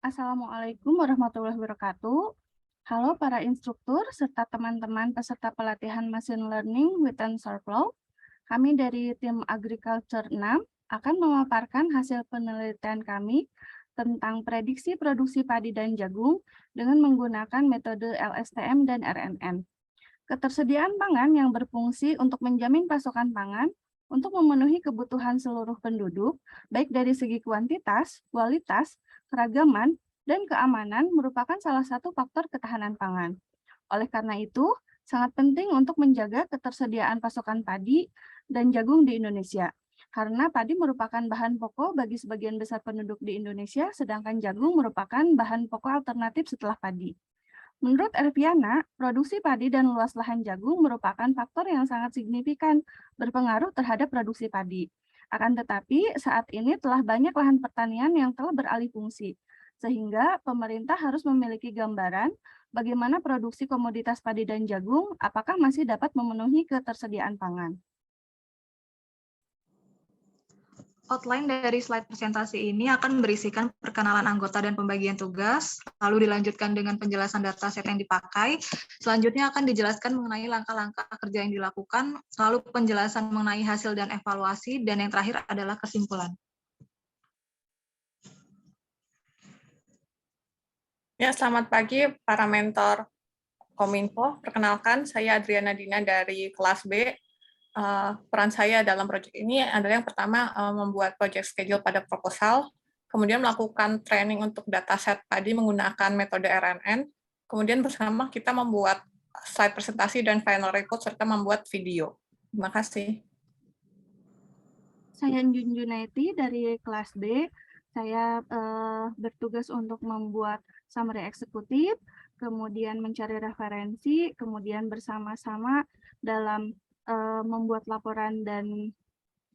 Assalamualaikum warahmatullahi wabarakatuh. Halo para instruktur serta teman-teman peserta pelatihan Machine Learning with TensorFlow. Kami dari tim Agriculture 6 akan memaparkan hasil penelitian kami tentang prediksi produksi padi dan jagung dengan menggunakan metode LSTM dan RNN. Ketersediaan pangan yang berfungsi untuk menjamin pasokan pangan untuk memenuhi kebutuhan seluruh penduduk, baik dari segi kuantitas, kualitas, keragaman, dan keamanan merupakan salah satu faktor ketahanan pangan. Oleh karena itu, sangat penting untuk menjaga ketersediaan pasokan padi dan jagung di Indonesia. Karena padi merupakan bahan pokok bagi sebagian besar penduduk di Indonesia, sedangkan jagung merupakan bahan pokok alternatif setelah padi. Menurut Elviana, produksi padi dan luas lahan jagung merupakan faktor yang sangat signifikan berpengaruh terhadap produksi padi. Akan tetapi, saat ini telah banyak lahan pertanian yang telah beralih fungsi, sehingga pemerintah harus memiliki gambaran bagaimana produksi komoditas padi dan jagung apakah masih dapat memenuhi ketersediaan pangan. Outline dari slide presentasi ini akan berisikan perkenalan anggota dan pembagian tugas, lalu dilanjutkan dengan penjelasan dataset yang dipakai. Selanjutnya akan dijelaskan mengenai langkah-langkah kerja yang dilakukan, lalu penjelasan mengenai hasil dan evaluasi, dan yang terakhir adalah kesimpulan. Ya, selamat pagi para mentor Kominfo. Perkenalkan, saya Adriana Dina dari kelas B. Peran saya dalam proyek ini adalah yang pertama membuat project schedule pada proposal, kemudian melakukan training untuk dataset padi menggunakan metode RNN, kemudian bersama kita membuat slide presentasi dan final report serta membuat video. Terima kasih. Saya Junjunaiti dari kelas B. Saya bertugas untuk membuat summary eksekutif, kemudian mencari referensi, kemudian bersama-sama dalam membuat laporan dan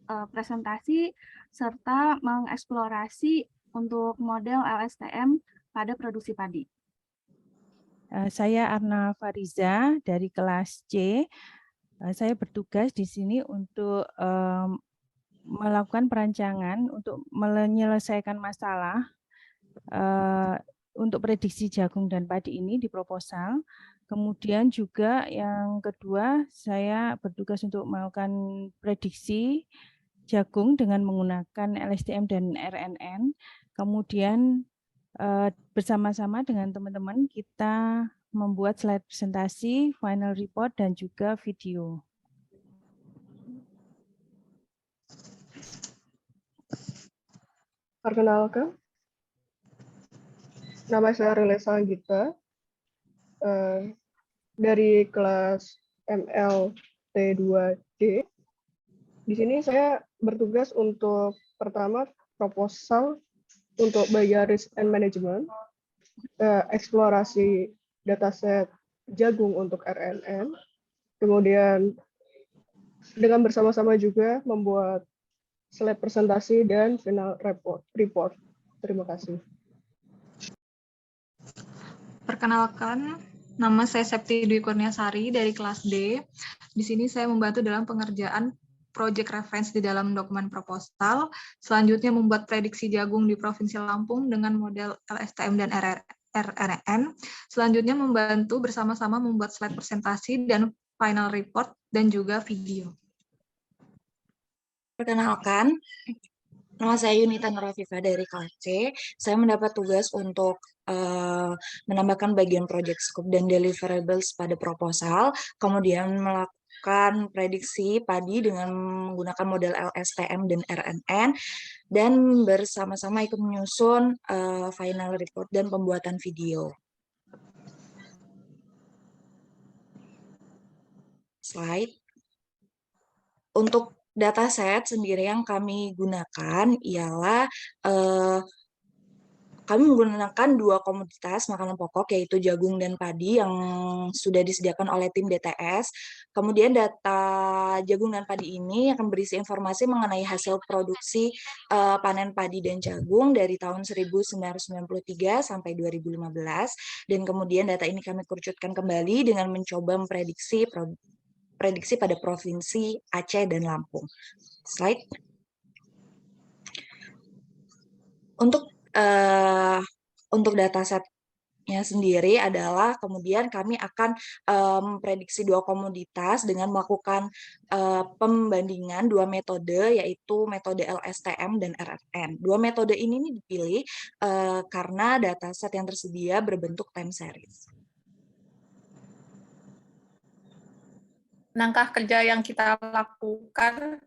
presentasi, serta mengeksplorasi untuk model LSTM pada produksi padi. Saya Arna Fariza dari kelas C. Saya bertugas di sini untuk melakukan perancangan untuk menyelesaikan masalah untuk prediksi jagung dan padi ini di proposal. Kemudian juga yang kedua, saya bertugas untuk melakukan prediksi jagung dengan menggunakan LSTM dan RNN. Kemudian bersama-sama dengan teman-teman kita membuat slide presentasi, final report, dan juga video. Perkenalkan, nama saya Relesa Gita, dari kelas MLT2D. Di sini saya bertugas untuk pertama proposal untuk bagian risk and management, eksplorasi dataset jagung untuk RNN, kemudian dengan bersama-sama juga membuat slide presentasi dan final report. Terima kasih. Perkenalkan, nama saya Septi Dwi Kurniasari dari kelas D. Di sini saya membantu dalam pengerjaan project reference di dalam dokumen proposal. Selanjutnya membuat prediksi jagung di Provinsi Lampung dengan model LSTM dan RNN. Selanjutnya membantu bersama-sama membuat slide presentasi dan final report dan juga video. Perkenalkan, nama saya Yunita Nurafifa dari kelas C. Saya mendapat tugas untuk menambahkan bagian project scope dan deliverables pada proposal, kemudian melakukan prediksi padi dengan menggunakan model LSTM dan RNN, dan bersama-sama ikut menyusun final report dan pembuatan video. Slide. Untuk dataset sendiri yang kami gunakan ialah kami menggunakan dua komoditas makanan pokok, yaitu jagung dan padi yang sudah disediakan oleh tim DTS. Kemudian data jagung dan padi ini akan berisi informasi mengenai hasil produksi panen padi dan jagung dari tahun 1993 sampai 2015. Dan kemudian data ini kami kerucutkan kembali dengan mencoba memprediksi pada Provinsi Aceh dan Lampung. Slide. Untuk Untuk datasetnya sendiri adalah kemudian kami akan memprediksi dua komoditas dengan melakukan pembandingan dua metode, yaitu metode LSTM dan RNN. Dua metode ini dipilih karena dataset yang tersedia berbentuk time series. Langkah kerja yang kita lakukan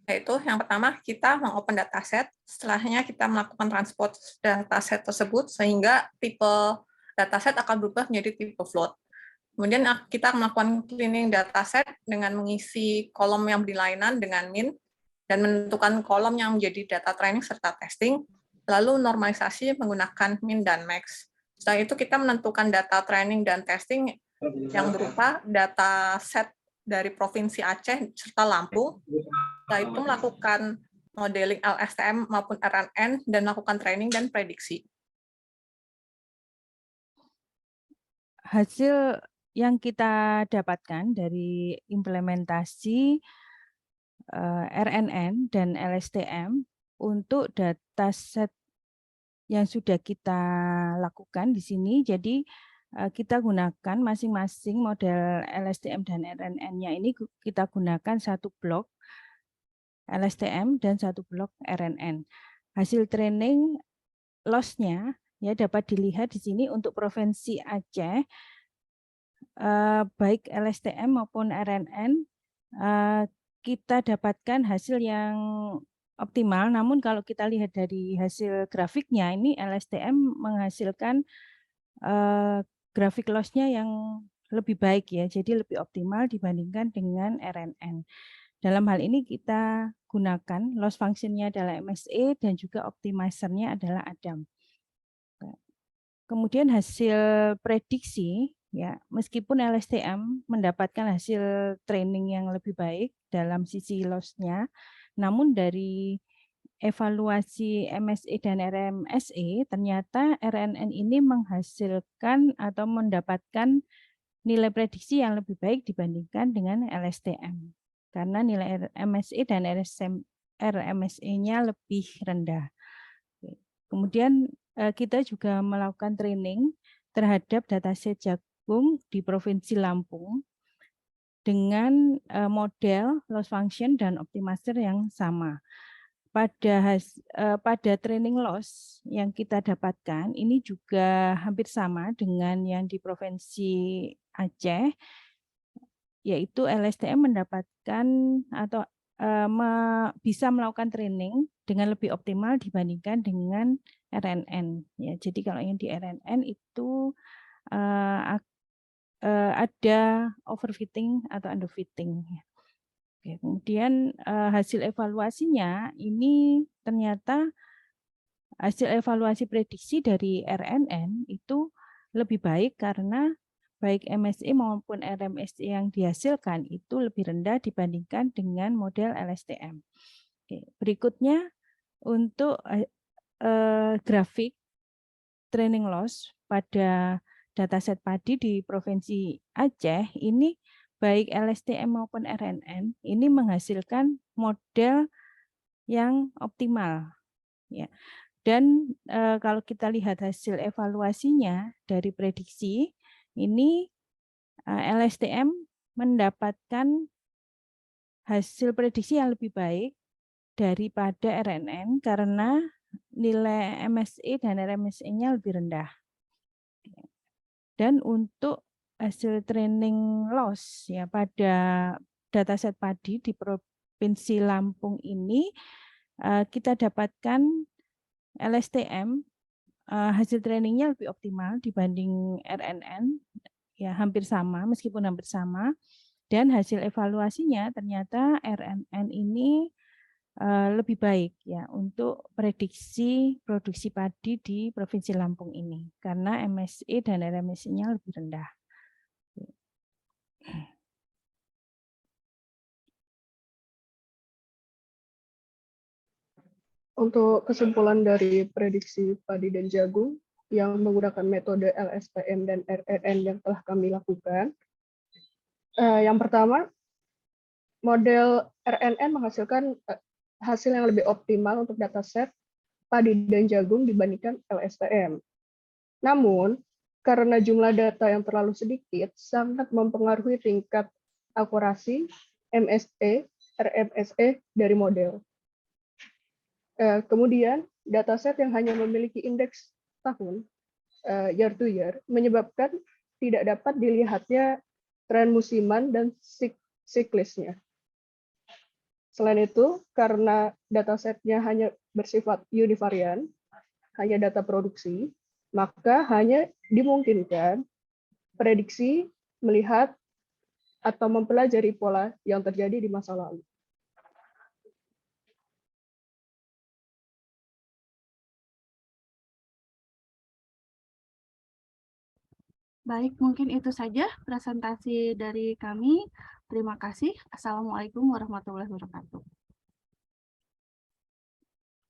yaitu yang pertama kita mengopen dataset, setelahnya kita melakukan transport dataset tersebut sehingga tipe dataset akan berubah menjadi tipe float. Kemudian kita melakukan cleaning dataset dengan mengisi kolom yang berlainan dengan min dan menentukan kolom yang menjadi data training serta testing, lalu normalisasi menggunakan min dan max. Setelah itu kita menentukan data training dan testing yang berupa dataset dari Provinsi Aceh serta Lampung. Setelah itu melakukan modeling LSTM maupun RNN dan melakukan training dan prediksi. Hasil yang kita dapatkan dari implementasi RNN dan LSTM untuk dataset yang sudah kita lakukan di sini, jadi kita gunakan masing-masing model LSTM dan RNN-nya ini kita gunakan satu blok LSTM dan satu blok RNN. Hasil training loss-nya ya dapat dilihat di sini untuk Provinsi Aceh, baik LSTM maupun RNN, kita dapatkan hasil yang optimal. Namun kalau kita lihat dari hasil grafiknya, ini LSTM menghasilkan grafik loss-nya yang lebih baik ya, jadi lebih optimal dibandingkan dengan RNN. Dalam hal ini kita gunakan loss function-nya adalah MSE dan juga optimizer-nya adalah Adam. Kemudian hasil prediksi ya, meskipun LSTM mendapatkan hasil training yang lebih baik dalam sisi loss-nya, namun dari evaluasi MSE dan RMSE, ternyata RNN ini menghasilkan atau mendapatkan nilai prediksi yang lebih baik dibandingkan dengan LSTM. Karena nilai MSE dan RMSE-nya lebih rendah. Kemudian kita juga melakukan training terhadap dataset jagung di Provinsi Lampung dengan model loss function dan optimizer yang sama. Pada training loss yang kita dapatkan ini juga hampir sama dengan yang di Provinsi Aceh, yaitu LSTM mendapatkan atau bisa melakukan training dengan lebih optimal dibandingkan dengan RNN. Ya, jadi kalau yang di RNN itu ada overfitting atau underfitting. Oke, kemudian hasil evaluasinya ini ternyata hasil evaluasi prediksi dari RNN itu lebih baik karena baik MSE maupun RMSE yang dihasilkan itu lebih rendah dibandingkan dengan model LSTM. Oke, berikutnya untuk grafik training loss pada dataset padi di Provinsi Aceh ini baik LSTM maupun RNN ini menghasilkan model yang optimal ya. Dan kalau kita lihat hasil evaluasinya dari prediksi ini LSTM mendapatkan hasil prediksi yang lebih baik daripada RNN karena nilai MSE dan RMSE-nya lebih rendah. Dan untuk hasil training loss ya pada dataset padi di Provinsi Lampung ini kita dapatkan LSTM hasil trainingnya lebih optimal dibanding RNN ya hampir sama meskipun hampir sama, dan hasil evaluasinya ternyata RNN ini lebih baik ya untuk prediksi produksi padi di Provinsi Lampung ini karena MSE dan RMSE-nya lebih rendah. Untuk kesimpulan dari prediksi padi dan jagung yang menggunakan metode LSTM dan RNN yang telah kami lakukan, yang pertama, model RNN menghasilkan hasil yang lebih optimal untuk dataset padi dan jagung dibandingkan LSTM. Namun, karena jumlah data yang terlalu sedikit, sangat mempengaruhi tingkat akurasi MSE, RMSE dari model. Kemudian, dataset yang hanya memiliki indeks tahun, year to year, menyebabkan tidak dapat dilihatnya tren musiman dan siklisnya. Selain itu, karena datasetnya hanya bersifat univarian, hanya data produksi, maka hanya dimungkinkan prediksi melihat atau mempelajari pola yang terjadi di masa lalu. Baik, mungkin itu saja presentasi dari kami. Terima kasih. Assalamualaikum warahmatullahi wabarakatuh.